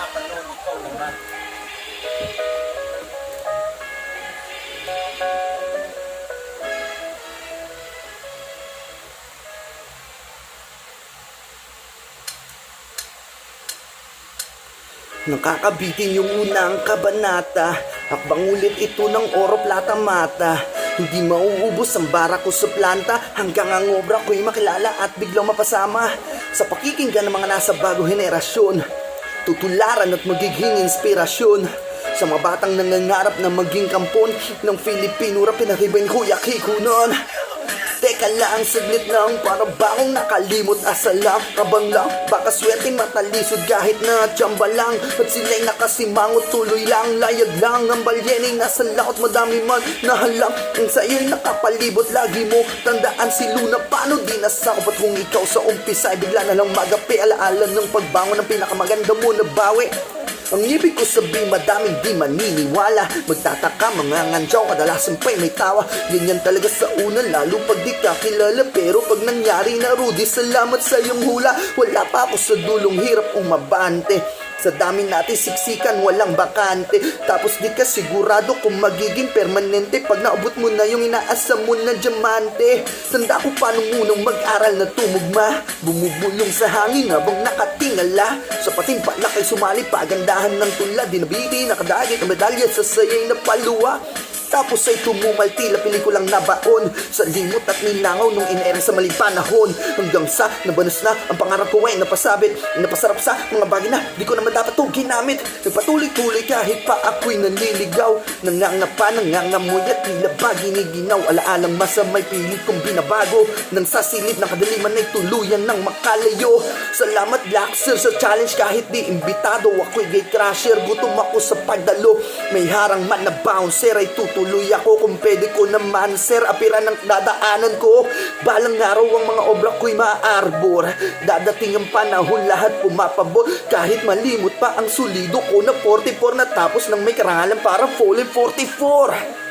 nagtatanong, ikaw naman. Nakakabitin yung unang kabanata. Hakbang ulit ito ng oro plata mata. Hindi mauubos ang bara ko sa planta hanggang ang obra ko'y makilala at biglang mapasama sa pakikinggan ng mga nasa bagong henerasyon. Tutularan at magiging inspirasyon sa mga batang nangangarap na maging kampon ng Filipino rap na ribay Kuya Kiko nun. Teka lang, saglit lang, para ba akong nakalimot? Asa lang, kabang lang, baka swerte matalisod kahit na tsamba lang. At sila'y nakasimangot, tuloy lang, layag lang. Ang balyeneng nasa laot, madami man nahalang. Ang sa'yo'y nakapalibot, lagi mo tandaan si Luna. Paano di nasakop at kung ikaw sa umpisa ay bigla na lang magapi? Alaala ng pagbangon ng pinakamaganda mo na bawi. Ang ibig ko sabihin, madaming di maniniwala. Magtataka, mga ngandyaw, kadalasan pa'y may tawa. Ganyan talaga sa una, lalo pag di ka kilala. Pero pag nangyari na, Rudy, salamat sa iyong hula. Wala pa ako sa dulong, hirap umabante. Sa dami natin siksikan, walang bakante. Tapos di ka sigurado kung magiging permanente pag naabot mo na yung inaasam mo na diamante. Tanda ko paano munang mag-aral na tumugma, bumubulong sa hangin habang nakatingala. Sa pating pala kay sumali, pagandahan ng tulad. Dinabili, nakadagit ang medalya sa sayay na paluwa. Tapos ay tumumal, tila pelikulang nabaon sa limot at nilangaw nung inere sa maling panahon. Hanggang sa nabanos na ang pangarap ko ay napasabit, napasarap sa mga bagay na di ko naman dapat ito ginamit. Nagpatuloy-tuloy kahit pa ako'y nanliligaw. Nangangapa, nangangamoy at tila ba giniginaw. Alaalang masamay pilit kong binabago. Nang sasilid ng kadaliman ay tuluyan ng makalayo. Salamat Black Sir sa challenge kahit di imbitado. Ako'y gate crasher, gutom ako sa pagdalo. May harang man na bouncer ay tutuloy ako kung pwede ko naman sir. Apiran ng dadaanan ko. Balang araw ang mga obra ko'y maarbor. Dadating ang panahon lahat pumapabor. Kahit malimot pa ang sulido ko na 44 na tapos nang may karangalan para falling 44.